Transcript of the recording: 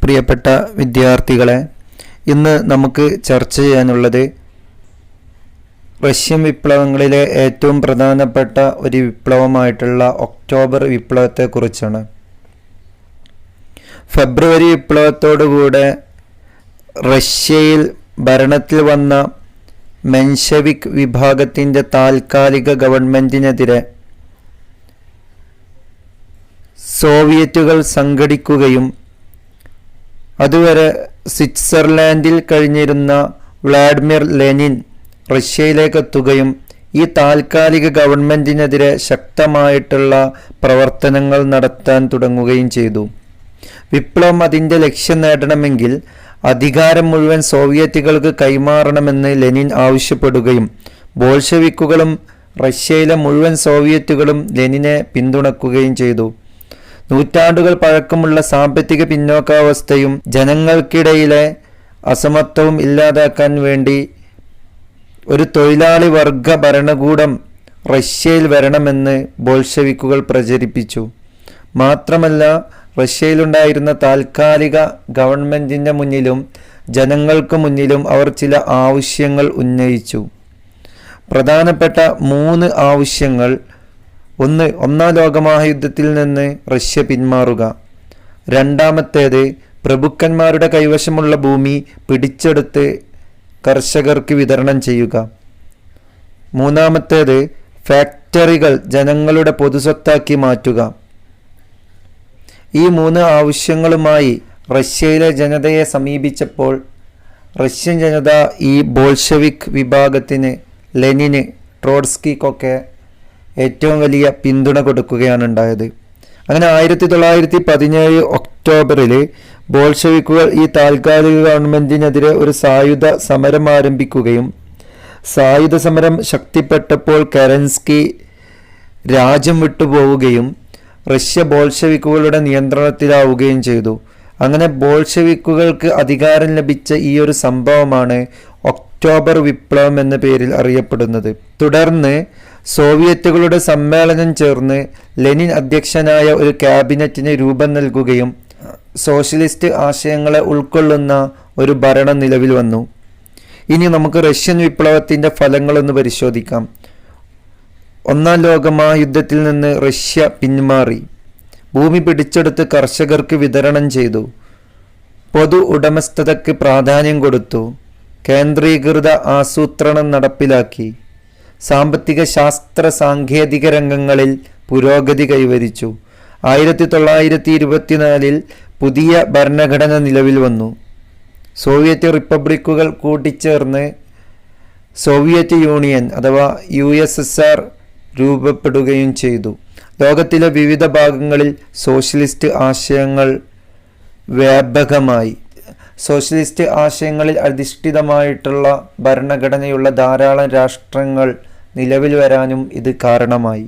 പ്രിയപ്പെട്ട വിദ്യാർത്ഥികളെ, ഇന്ന് നമുക്ക് ചർച്ച ചെയ്യാനുള്ളത് റഷ്യൻ വിപ്ലവങ്ങളിലെ ഏറ്റവും പ്രധാനപ്പെട്ട ഒരു വിപ്ലവമായിട്ടുള്ള ഒക്ടോബർ വിപ്ലവത്തെക്കുറിച്ചാണ്. ഫെബ്രുവരി വിപ്ലവത്തോടുകൂടെ റഷ്യയിൽ ഭരണത്തിൽ വന്ന മെൻഷെവിക് വിഭാഗത്തിൻ്റെ താൽക്കാലിക ഗവൺമെൻറ്റിനെതിരെ സോവിയറ്റുകൾ സംഘടിക്കുകയും അതുവരെ സ്വിറ്റ്സർലാൻഡിൽ കഴിഞ്ഞിരുന്ന വ്ളാഡിമിർ ലെനിൻ റഷ്യയിലേക്ക് എത്തുകയും ഈ താൽക്കാലിക ഗവൺമെൻറ്റിനെതിരെ ശക്തമായിട്ടുള്ള പ്രവർത്തനങ്ങൾ നടത്താൻ തുടങ്ങുകയും ചെയ്തു. വിപ്ലവം അതിൻ്റെ ലക്ഷ്യം നേടണമെങ്കിൽ അധികാരം മുഴുവൻ സോവിയറ്റുകൾക്ക് കൈമാറണമെന്ന് ലെനിൻ ആവശ്യപ്പെടുകയും ബോൾഷെവിക്കുകളും റഷ്യയിലെ മുഴുവൻ സോവിയറ്റുകളും ലെനിനെ പിന്തുണക്കുകയും ചെയ്തു. നൂറ്റാണ്ടുകൾ പഴക്കമുള്ള സാമ്പത്തിക പിന്നോക്കാവസ്ഥയും ജനങ്ങൾക്കിടയിലെ അസമത്വവും ഇല്ലാതാക്കാൻ വേണ്ടി ഒരു തൊഴിലാളി വർഗ ഭരണകൂടം റഷ്യയിൽ വരണമെന്ന് ബോൾഷെവിക്കുകൾ പ്രചരിപ്പിച്ചു. മാത്രമല്ല, റഷ്യയിലുണ്ടായിരുന്ന താൽക്കാലിക ഗവൺമെൻറ്റിൻ്റെ മുന്നിലും ജനങ്ങൾക്ക് മുന്നിലും അവർ ചില ആവശ്യങ്ങൾ ഉന്നയിച്ചു. പ്രധാനപ്പെട്ട 3 ആവശ്യങ്ങൾ: ഒന്ന്, ഒന്നാം ലോകമഹായുദ്ധത്തിൽ നിന്ന് റഷ്യ പിന്മാറുക. രണ്ടാമത്തേത്, പ്രഭുക്കന്മാരുടെ കൈവശമുള്ള ഭൂമി പിടിച്ചെടുത്ത് കർഷകർക്ക് വിതരണം ചെയ്യുക. മൂന്നാമത്തേത്, ഫാക്ടറികൾ ജനങ്ങളുടെ പൊതുസ്വത്താക്കി മാറ്റുക. ഈ 3 ആവശ്യങ്ങളുമായി റഷ്യയിലെ ജനതയെ സമീപിച്ചപ്പോൾ റഷ്യൻ ജനത ഈ ബോൾഷെവിക് വിഭാഗത്തിന്, ലെനിന്, ട്രോട്സ്കിക്കൊക്കെ ഏറ്റവും വലിയ പിന്തുണ കൊടുക്കുകയാണ് ഉണ്ടായത്. അങ്ങനെ 1917 ഒക്ടോബറിൽ ബോൾഷെവിക്കുകൾ ഈ താൽക്കാലിക ഗവൺമെൻറ്റിനെതിരെ ഒരു സായുധ സമരം ആരംഭിക്കുകയും സായുധ സമരം ശക്തിപ്പെട്ടപ്പോൾ കെരൻസ്കി രാജ്യം വിട്ടുപോവുകയും റഷ്യ ബോൾഷെവിക്കുകളുടെ നിയന്ത്രണത്തിലാവുകയും ചെയ്തു. അങ്ങനെ ബോൾഷെവിക്കുകൾക്ക് അധികാരം ലഭിച്ച ഈ ഒരു സംഭവമാണ് ഒക്ടോബർ വിപ്ലവം എന്ന പേരിൽ അറിയപ്പെടുന്നത്. തുടർന്ന് സോവിയറ്റുകളുടെ സമ്മേളനം ചേർന്ന് ലെനിൻ അധ്യക്ഷനായ ഒരു ക്യാബിനറ്റിന് രൂപം നൽകുകയും സോഷ്യലിസ്റ്റ് ആശയങ്ങളെ ഉൾക്കൊള്ളുന്ന ഒരു ഭരണം നിലവിൽ വന്നു. ഇനി നമുക്ക് റഷ്യൻ വിപ്ലവത്തിൻ്റെ ഫലങ്ങളൊന്ന് പരിശോധിക്കാം. ഒന്നാം ലോകമഹായുദ്ധത്തിൽ നിന്ന് റഷ്യ പിന്മാറി, ഭൂമി പിടിച്ചെടുത്ത് കർഷകർക്ക് വിതരണം ചെയ്തു, പൊതു ഉടമസ്ഥതയ്ക്ക് പ്രാധാന്യം കൊടുത്തു, കേന്ദ്രീകൃത ആസൂത്രണം നടപ്പിലാക്കി, സാമ്പത്തിക ശാസ്ത്ര സാങ്കേതിക രംഗങ്ങളിൽ പുരോഗതി കൈവരിച്ചു. 1924 പുതിയ ഭരണഘടന നിലവിൽ വന്നു. സോവിയറ്റ് റിപ്പബ്ലിക്കുകൾ കൂട്ടിച്ചേർന്ന് സോവിയറ്റ് യൂണിയൻ അഥവാ USSR രൂപപ്പെടുകയും ചെയ്തു. ലോകത്തിലെ വിവിധ ഭാഗങ്ങളിൽ സോഷ്യലിസ്റ്റ് ആശയങ്ങൾ വ്യാപകമായി. സോഷ്യലിസ്റ്റ് ആശയങ്ങളിൽ അധിഷ്ഠിതമായിട്ടുള്ള ഭരണഘടനയുള്ള ധാരാളം രാഷ്ട്രങ്ങൾ നിലവിൽ വരാനും ഇത് കാരണമായി.